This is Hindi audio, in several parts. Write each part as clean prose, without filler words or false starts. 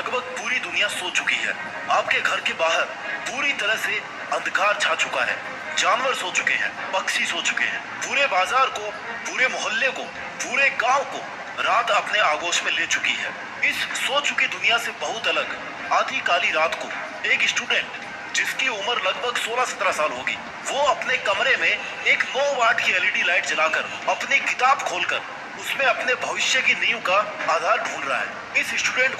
लगभग पूरी दुनिया सो चुकी है। आपके घर के बाहर पूरी तरह से अंधकार छा चुका है। जानवर सो चुके हैं, पक्षी सो चुके हैं। पूरे बाजार को, पूरे मोहल्ले को, पूरे गांव को रात अपने आगोश में ले चुकी है। इस सो चुकी दुनिया से बहुत अलग आधी काली रात को एक स्टूडेंट जिसकी उम्र लगभग 16-17 साल होगी, वो अपने कमरे में एक 9 वाट की एलईडी लाइट जलाकर अपनी किताब खोलकर उसमें अपने भविष्य की नींव का आधार ढूंढ रहा है। इस स्टूडेंट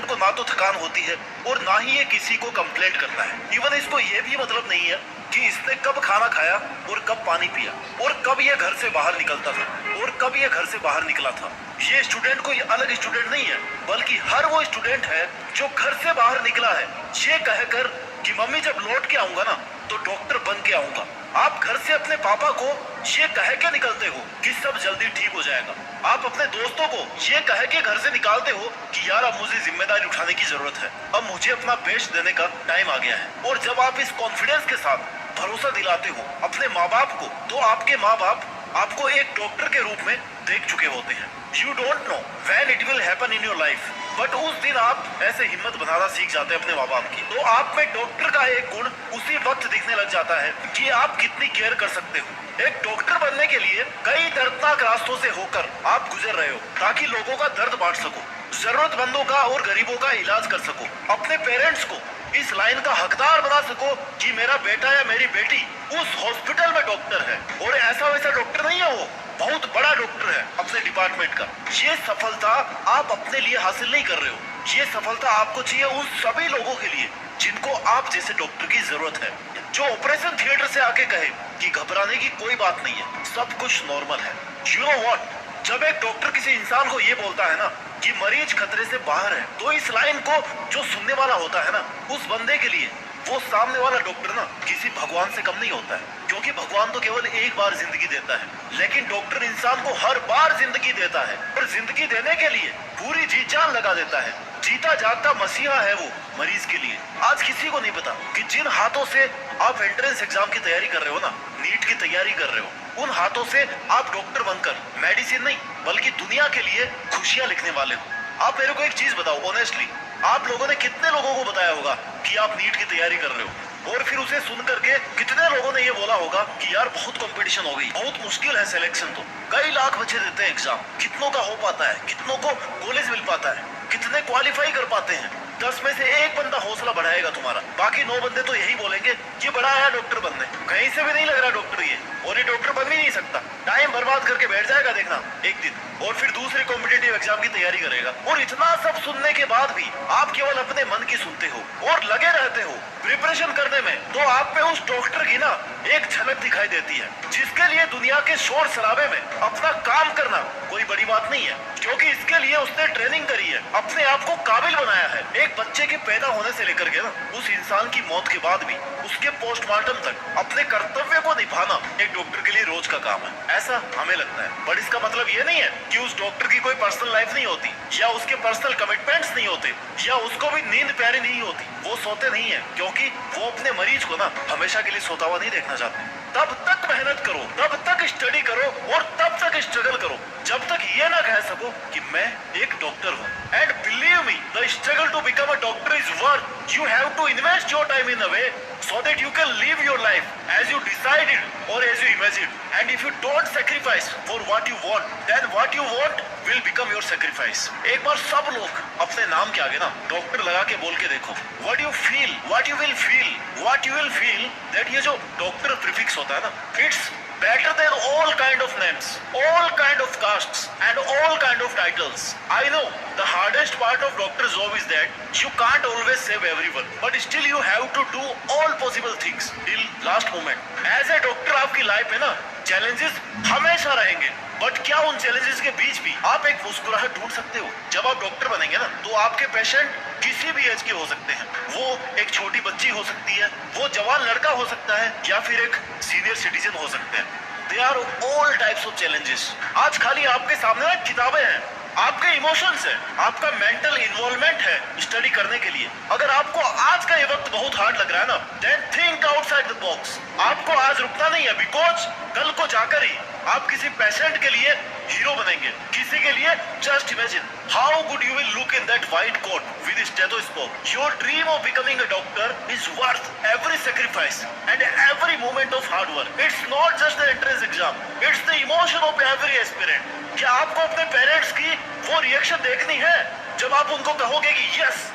को ना तो थकान होती है और ना ही ये किसी को कंप्लेंट करता है। इवन इसको ये भी मतलब नहीं है कि इसने कब खाना खाया और कब पानी पिया और कब ये घर से बाहर निकलता था और कब ये घर से बाहर निकला था। ये स्टूडेंट कोई अलग स्टूडेंट नहीं है, बल्कि हर वो स्टूडेंट है जो घर से बाहर निकला है ये कहकर कि मम्मी जब लौट के आऊंगा ना तो डॉक्टर बन के आऊंगा। आप घर से अपने पापा को ये कह के निकलते हो कि सब जल्दी ठीक हो जाएगा। आप अपने दोस्तों को ये कह के घर से निकालते हो कि यार अब मुझे जिम्मेदारी उठाने की जरूरत है, अब मुझे अपना बेस्ट देने का टाइम आ गया है। और जब आप इस कॉन्फिडेंस के साथ भरोसा दिलाते हो अपने माँ बाप को, तो आपके माँ बाप आपको एक डॉक्टर के रूप में देख चुके होते हैं। You don't know when it will happen in your life, but उस दिन आप ऐसे हिम्मत बनाना सीख जाते हैं अपने माँ बाप की। तो आप में डॉक्टर का एक गुण उसी वक्त दिखने लग जाता है कि आप कितनी केयर कर सकते हो। एक डॉक्टर बनने के लिए कई दर्दनाक रास्तों से होकर आप गुजर रहे हो ताकि लोगों का दर्द बांट सको, जरूरतमंदों का और गरीबों का इलाज कर सको, अपने पेरेंट्स को इस लाइन का हकदार बना सको कि मेरा बेटा या मेरी बेटी उस हॉस्पिटल में डॉक्टर है और ऐसा वैसा डॉक्टर नहीं है, वो बहुत बड़ा डॉक्टर है अपने डिपार्टमेंट का। ये सफलता आप अपने लिए हासिल नहीं कर रहे हो, ये सफलता आपको चाहिए उन सभी लोगों के लिए जिनको आप जैसे डॉक्टर की जरूरत है, जो ऑपरेशन थिएटर से आके कहे कि घबराने की कोई बात नहीं है, सब कुछ नॉर्मल है। यू नो व्हाट, जब एक डॉक्टर किसी इंसान को ये बोलता है ना कि मरीज खतरे से बाहर है, तो इस लाइन को जो सुनने वाला होता है ना, उस बंदे के लिए वो सामने वाला डॉक्टर ना किसी भगवान से कम नहीं होता है। क्योंकि भगवान तो केवल एक बार जिंदगी देता है, लेकिन डॉक्टर इंसान को हर बार जिंदगी देता है और जिंदगी देने के लिए पूरी जी जान लगा देता है। जीता जागता मसीहा है वो मरीज के लिए। आज किसी को नहीं पता कि जिन हाथों से आप एंट्रेंस एग्जाम की तैयारी कर रहे हो ना, नीट की तैयारी कर रहे हो, उन हाथों से आप डॉक्टर बनकर मेडिसिन नहीं बल्कि दुनिया के लिए खुशियां लिखने वाले हो। आप मेरे को एक चीज बताओ ऑनेस्टली, आप लोगों ने कितने लोगों को बताया होगा कि आप नीट की तैयारी कर रहे हो, और फिर उसे सुन करके कितने लोगों ने ये बोला होगा कि यार बहुत कंपटीशन हो गई, बहुत मुश्किल है सिलेक्शन, तो कई लाख बच्चे देते हैं एग्जाम, कितनों का हो पाता है, कितनों को कॉलेज मिल पाता है, कितने क्वालिफाई कर पाते हैं। 10 में से एक बंदा हौसला बढ़ाएगा तुम्हारा, बाकी 9 बंदे तो यही बोलेंगे ये बड़ा आया डॉक्टर बनने, कहीं से भी नहीं लग रहा डॉक्टर ये, और ये डॉक्टर बन भी नहीं सकता, टाइम बर्बाद करके बैठ जाएगा देखना एक दिन, और फिर दूसरे कॉम्पिटिटिव एग्जाम की तैयारी करेगा। और इतना सब सुनने के बाद भी आप केवल अपने मन की सुनते हो और लगे रहते हो प्रिपरेशन करने में, तो आप में उस डॉक्टर की ना एक झलक दिखाई देती है जिसके लिए दुनिया के शोर शराबे में अपना काम करना कोई बड़ी बात नहीं है, क्योंकि इसके लिए उसने ट्रेनिंग करी है, अपने आप को काबिल बनाया है। एक बच्चे के पैदा होने से लेकर के ना उस इंसान की मौत के बाद भी उसके पोस्टमार्टम तक अपने कर्तव्य को निभाना एक डॉक्टर के लिए रोज का काम है, ऐसा हमें लगता है। बट इसका मतलब ये नहीं है कि उस डॉक्टर की कोई पर्सनल लाइफ नहीं होती, या उसके पर्सनल कमिटमेंट्स नहीं होते, या उसको भी नींद प्यारी नहीं होती, वो सोते नहीं है, क्योंकि वो अपने मरीज को ना हमेशा के लिए सोता हुआ नहीं देखना चाहते। तब तक मेहनत करो, तब तक स्टडी करो और तब तक स्ट्रगल करो जब तक ये ना कह सको कि मैं एक डॉक्टर हूँ। And believe me, the struggle to become a doctor is worth, you have to invest your time in a way so that you can live your life as you decided or as you imagined. And if you don't sacrifice for what you want, then what you want will become your sacrifice. एक बार सब लोग अपने नाम के आगे ना डॉक्टर लगा के बोल के देखो, what you feel, what you will feel, what you will feel, that ये जो डॉक्टर प्रीफिक्स होता है ना, it's better than all kind of names, all kind of castes and all kind of titles. I know the hardest part of doctor's job is that you can't always save everyone, but still you have to do all possible things till last moment. As a doctor आपकी लाइफ में ना चैलेंजेस हमेशा रहेंगे, बट क्या उन चैलेंजेस के बीच भी आप एक मुस्कुराहट ढूंढ सकते हो? जब आप डॉक्टर बनेंगे ना तो आपके पेशेंट किसी भी एज के हो सकते हैं, वो एक छोटी बच्ची हो सकती है, वो जवान लड़का हो सकता है, या फिर एक सीनियर सिटीजन हो सकते हैं। They are all types of challenges. आज खाली आपके सामने ना किताबें हैं, आपके इमोशंस है, आपका मेंटल इन्वॉल्वमेंट है स्टडी करने के लिए। अगर आपको आज का ये वक्त बहुत हार्ड लग रहा है ना, then think outside the box. आपको आज रुकना नहीं है, बिकॉज कल को जाकर ही आप किसी पेशेंट के लिए हीरो बनेंगे। किसी के लिए just imagine how good you will look in that white coat with stethoscope. Your dream of becoming a doctor is worth every sacrifice and every moment of hard work. It's not just the entrance exam, it's the emotion of every aspirant. क्या आपको अपने पेरेंट्स की वो रिएक्शन देखनी है जब आप उनको कहोगे कि यस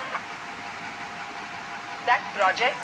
That project